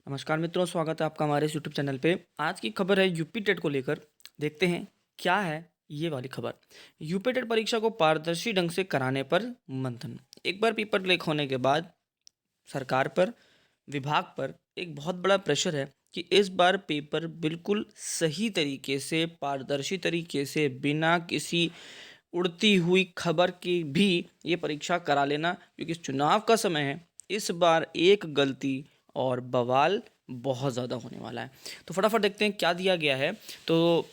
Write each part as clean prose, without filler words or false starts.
नमस्कार मित्रों, स्वागत है आपका हमारे इस यूट्यूब चैनल पे। आज की खबर है यूपी टेट को लेकर। देखते हैं क्या है ये वाली खबर। यूपी टेट परीक्षा को पारदर्शी ढंग से कराने पर मंथन। एक बार पेपर लीक होने के बाद सरकार पर, विभाग पर एक बहुत बड़ा प्रेशर है कि इस बार पेपर बिल्कुल सही तरीके से, पारदर्शी तरीके से, बिना किसी उड़ती हुई खबर की भी ये परीक्षा करा लेना, क्योंकि चुनाव का समय है। इस बार एक गलती और बवाल बहुत ज़्यादा होने वाला है। तो फटाफट देखते हैं क्या दिया गया है। तो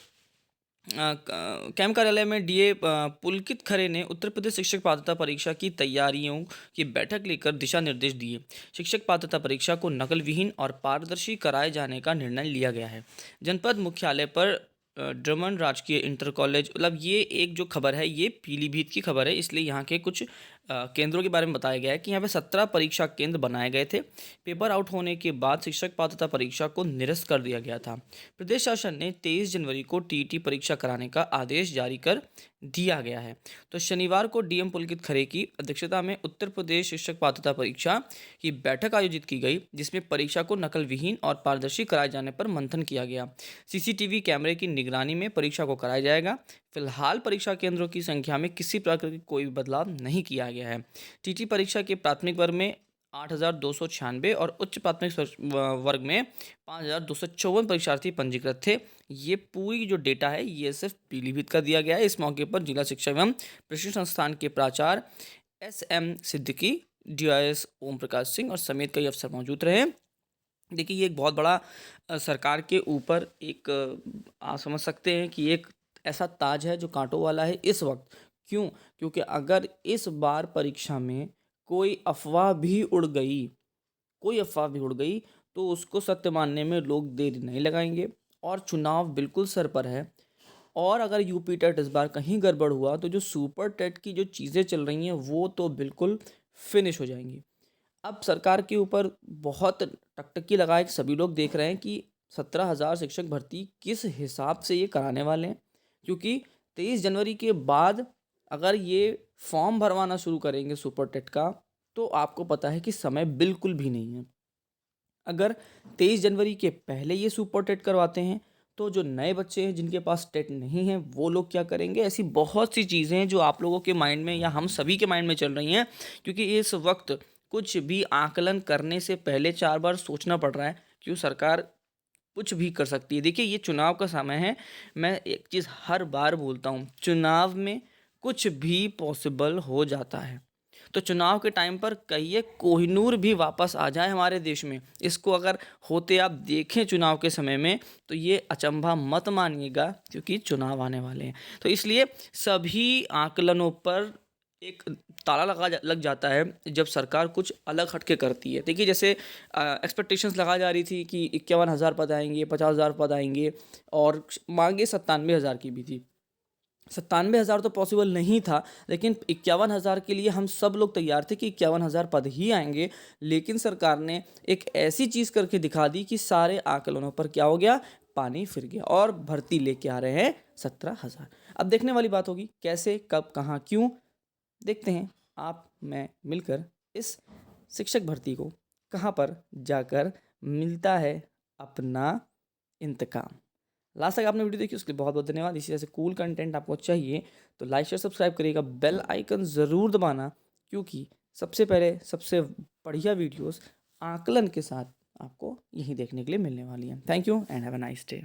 कैंप कार्यालय में डीए पुलकित खरे ने उत्तर प्रदेश शिक्षक पात्रता परीक्षा की तैयारियों की बैठक लेकर दिशा निर्देश दिए। शिक्षक पात्रता परीक्षा को नकल विहीन और पारदर्शी कराए जाने का निर्णय लिया गया है। जनपद मुख्यालय पर ड्रमन राजकीय इंटर कॉलेज, मतलब ये एक जो खबर है ये पीलीभीत की खबर है, इसलिए यहाँ के कुछ केंद्रों के बारे में बताया गया है कि यहाँ पे 17 परीक्षा केंद्र बनाए गए थे। पेपर आउट होने के बाद शिक्षक पात्रता परीक्षा को निरस्त कर दिया गया था। प्रदेश शासन ने 23 जनवरी को टीईटी परीक्षा कराने का आदेश जारी कर दिया गया है। तो शनिवार को डीएम पुलकित खरे की अध्यक्षता में उत्तर प्रदेश शिक्षक पात्रता परीक्षा की बैठक आयोजित की गई, जिसमें परीक्षा को नकल विहीन और पारदर्शी कराए जाने पर मंथन किया गया। सीसीटीवी कैमरे की निगरानी में परीक्षा को कराया जाएगा। फिलहाल परीक्षा केंद्रों की संख्या में किसी प्रकार का कोई बदलाव नहीं किया गया है। टीटी परीक्षा के प्राथमिक वर्ग में 8,296 और उच्च प्राथमिक वर्ग में 5,254 परीक्षार्थी पंजीकृत थे। ये पूरी जो डेटा है ये सिर्फ पीलीभीत का दिया गया है। इस मौके पर जिला शिक्षा एवं प्रशिक्षण संस्थान के प्राचार्य एसएम सिद्दीकी, डीआईएस ओम प्रकाश सिंह और समेत कई अफसर मौजूद रहे। देखिए, ये एक बहुत बड़ा सरकार के ऊपर एक आप समझ सकते हैं कि एक ऐसा ताज है जो कांटों वाला है इस वक्त। क्यों? क्योंकि अगर इस बार परीक्षा में कोई अफ़वाह भी उड़ गई तो उसको सत्य मानने में लोग देरी नहीं लगाएंगे और चुनाव बिल्कुल सर पर है। और अगर यूपी टेट इस बार कहीं गड़बड़ हुआ तो जो सुपर टेट की जो चीज़ें चल रही हैं वो तो बिल्कुल फिनिश हो जाएंगी। अब सरकार के ऊपर बहुत टकटकी लगाए सभी लोग देख रहे हैं कि 17,000 शिक्षक भर्ती किस हिसाब से ये कराने वाले हैं, क्योंकि 23 जनवरी के बाद अगर ये फॉर्म भरवाना शुरू करेंगे सुपर टेट का तो आपको पता है कि समय बिल्कुल भी नहीं है। अगर 23 जनवरी के पहले ये सुपर टेट करवाते हैं तो जो नए बच्चे हैं जिनके पास टेट नहीं है वो लोग क्या करेंगे। ऐसी बहुत सी चीज़ें हैं जो आप लोगों के माइंड में या हम सभी के माइंड में चल रही हैं, क्योंकि इस वक्त कुछ भी आकलन करने से पहले 4 बार सोचना पड़ रहा है। क्यों? सरकार कुछ भी कर सकती है। देखिए, ये चुनाव का समय है। मैं एक चीज़ हर बार बोलता हूँ, चुनाव में कुछ भी पॉसिबल हो जाता है। तो चुनाव के टाइम पर कहिए कोहिनूर भी वापस आ जाए हमारे देश में, इसको अगर होते आप देखें चुनाव के समय में तो ये अचंभा मत मानिएगा, क्योंकि चुनाव आने वाले हैं। तो इसलिए सभी आकलनों पर एक ताला लग जाता है जब सरकार कुछ अलग हटके करती है। देखिए, जैसे एक्सपेक्टेशंस लगा जा रही थी कि 51,000 पद आएंगे, 50,000 पद आएंगे और मांगे 97,000 की भी थी। 97,000 तो पॉसिबल नहीं था, लेकिन 51,000 के लिए हम सब लोग तैयार थे कि 51,000 पद ही आएंगे। लेकिन सरकार ने एक ऐसी चीज़ करके दिखा दी कि सारे आकलनों पर क्या हो गया, पानी फिर गया और भर्ती लेके आ रहे हैं 17,000। अब देखने वाली बात होगी कैसे, कब, कहाँ, क्यों। देखते हैं आप मैं मिलकर इस शिक्षक भर्ती को कहाँ पर जाकर मिलता है अपना इंतकाम। लास्ट तक आपने वीडियो देखी उसके लिए बहुत बहुत धन्यवाद। इसी तरह से कूल कंटेंट आपको चाहिए तो लाइक शेयर सब्सक्राइब करिएगा, बेल आइकन ज़रूर दबाना, क्योंकि सबसे पहले सबसे बढ़िया वीडियोस आकलन के साथ आपको यहीं देखने के लिए मिलने वाली हैं। Thank you and have a nice day.